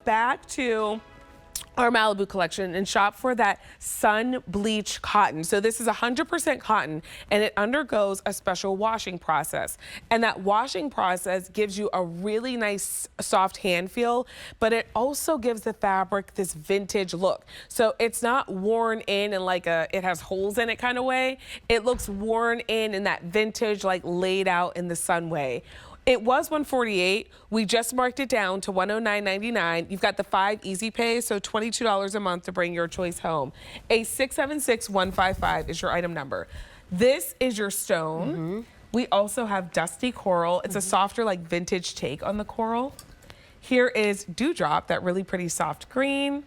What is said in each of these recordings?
back to our Malibu collection and shop for that Sunbleached cotton. So this is 100% cotton, and it undergoes a special washing process. And that washing process gives you a really nice soft hand feel, but it also gives the fabric this vintage look. So it's not worn in like it has holes in it kind of way. It looks worn in that vintage, like laid out in the sun way. It was $148. We just marked it down to $109.99. You've got the 5 easy pays, so $22 a month to bring your choice home. A 676155 is your item number. This is your stone. We also have dusty coral. It's a softer, like vintage take on the coral. Here is dewdrop, that really pretty soft green.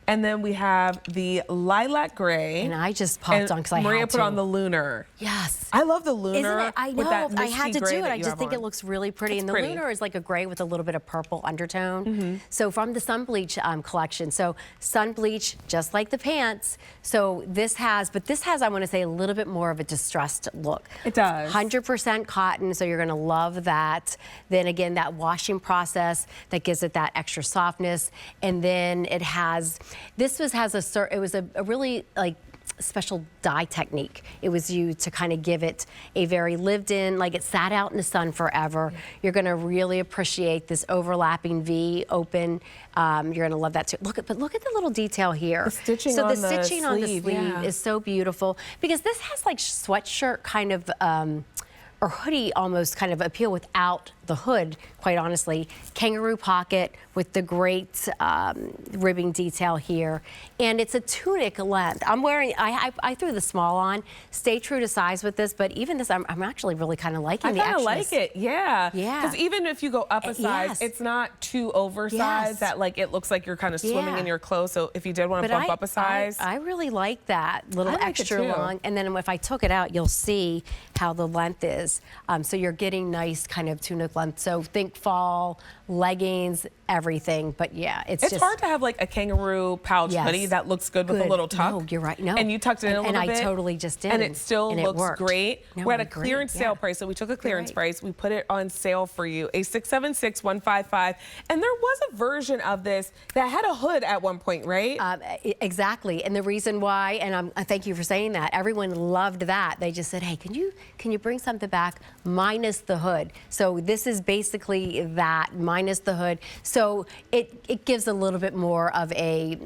And then we have the lilac gray. And I just popped on because I had to. Maria put on the lunar. Yes. I love the lunar. Isn't it? I know. I had to do it. I just think on. it looks really pretty. It's and the pretty. lunar is like a gray with a little bit of purple undertone. So from the Sunbleached collection. So Sunbleached, just like the pants. So this has, I want to say, a little bit more of a distressed look. It does. 100% cotton, so you're going to love that. Then again, that washing process that gives it that extra softness. And then it has, it was a really like special dye technique. It was used to kind of give it a very lived in, like it sat out in the sun forever. You're going to really appreciate this overlapping V open. You're going to love that too. But look at the little detail here. The stitching so on the the stitching on the sleeve, sleeve is so beautiful because this has like sweatshirt kind of or hoodie almost kind of appeal without the hood, quite honestly. Kangaroo pocket with the great ribbing detail here. And it's a tunic length. I'm wearing, I threw the small on. Stay true to size with this, but even this, I'm actually really kind of liking the extras. I like it, yeah. Yeah. Because even if you go up a size, it's not too oversized that like it looks like you're kind of swimming in your clothes. So if you did want to bump up a size. I really like that little extra long. And then if I took it out, you'll see how the length is. So you're getting nice kind of tunic length. So think fall, leggings, everything. But yeah, it's just hard to have like a kangaroo pouch hoodie that looks good with a little tuck. No, you're right. No. And you tucked it in a little bit. And I totally just did. And it still looks great. No, we're at a clearance sale price, so we took a clearance price. We put it on sale for you, a 676155. And there was a version of this that had a hood at one point, right? Exactly. And the reason why, and thank you for saying that, everyone loved that. They just said, hey, can you bring something back minus the hood? So this is basically that minus the hood. So it gives a little bit more of a,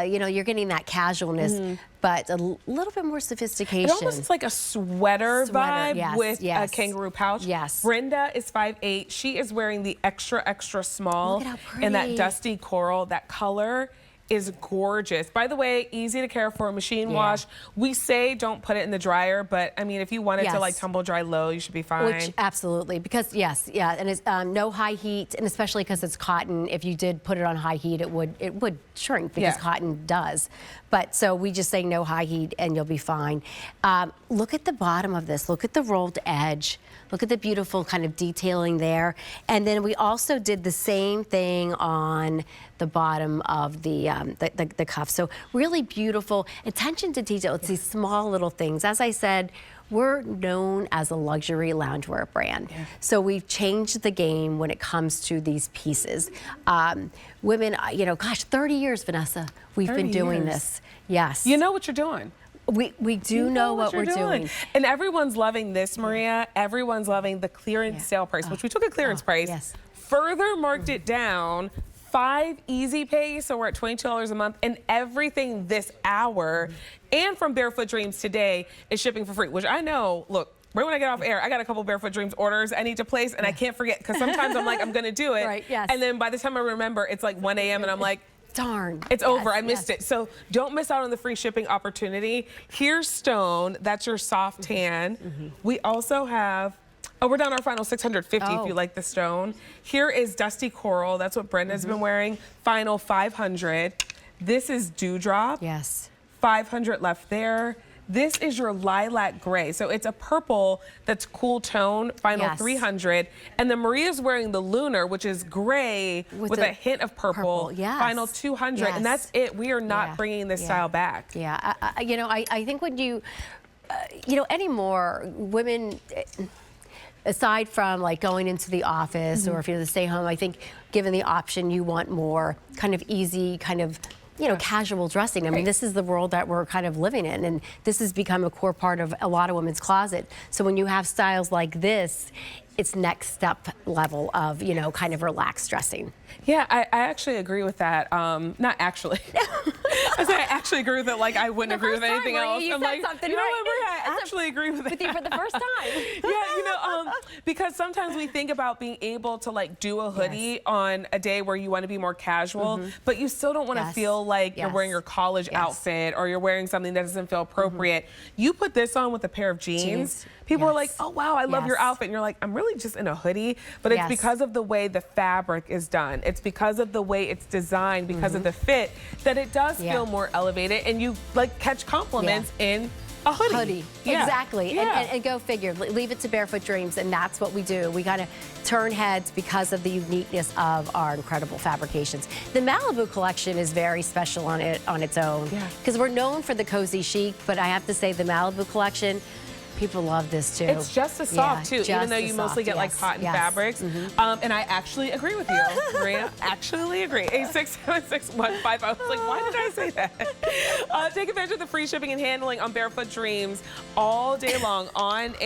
you know, you're getting that casualness, but a little bit more sophistication. It almost is like a sweater vibe with a kangaroo pouch. Yes. Brenda is 5'8". She is wearing the extra, extra small in that dusty coral. That color is gorgeous. By the way, easy to care for, machine wash. We say don't put it in the dryer, but I mean, if you want it to like tumble dry low, you should be fine. Which, absolutely, because and it's no high heat, and especially because it's cotton. If you did put it on high heat, it would shrink because cotton does. But so we just say no high heat, and you'll be fine. Look at the bottom of this. Look at the rolled edge. Look at the beautiful kind of detailing there. And then we also did the same thing on the bottom of the cuff. So really beautiful attention to detail. It's these small little things. As I said, we're known as a luxury loungewear brand. So we've changed the game when it comes to these pieces. Women, you know, gosh, 30 years, Vanessa, we've been doing this. Yes. You know what you're doing. We do know what we're doing. And everyone's loving this, Maria. Everyone's loving the clearance sale price, which we took a clearance price. Further marked it down. 5 easy pays, so we're at $22 a month, and everything this hour and from Barefoot Dreams today is shipping for free, which I know, look, right when I get off air, I got a couple Barefoot Dreams orders I need to place, and I can't forget, because sometimes I'm like, I'm gonna do it, and then by the time I remember, it's like 1 a.m. and I'm like, darn, it's over, I missed it. So don't miss out on the free shipping opportunity. Here's stone, that's your soft tan. We also have, oh, we're down our final 650 if you like the stone. Here is dusty coral. That's what Brenda's been wearing. Final 500. This is dewdrop. Yes. 500 left there. This is your lilac gray. So it's a purple that's cool tone, final 300. And then Maria's wearing the lunar, which is gray with a hint of purple. Final 200. And that's it. We are not bringing this style back. You know, I think when you, you know, anymore, women, aside from like going into the office or if you're to stay home, I think given the option, you want more kind of easy, kind of, you know, casual dressing. I mean, this is the world that we're kind of living in, and this has become a core part of a lot of women's closet. So when you have styles like this, it's next step level of, you know, kind of relaxed dressing. Yeah, I actually agree with that. Not actually. I say I actually agree with it. Like I wouldn't agree with anything else. You I'm said like, something you know right. what, Maria? I actually agree with it. With you for the first time. Yeah, you know, because sometimes we think about being able to like do a hoodie on a day where you want to be more casual, but you still don't want to feel like you're wearing your college outfit or you're wearing something that doesn't feel appropriate. You put this on with a pair of jeans. People are like, oh wow, I love your outfit. And you're like, I'm really just in a hoodie. But it's because of the way the fabric is done. It's because of the way it's designed, because of the fit, that it does feel more elevated, and you like catch compliments in a hoodie. Exactly. And go figure. Leave it to Barefoot Dreams, and that's what we do. We kind of turn heads because of the uniqueness of our incredible fabrications. The Malibu collection is very special on its own because we're known for the cozy chic, but I have to say the Malibu collection, people love this too. It's just as soft too, even though you mostly get like cotton fabrics. And I actually agree with you, Maria. Actually agree. 8676155. I was like, why did I say that? Take advantage of the free shipping and handling on Barefoot Dreams all day long on air.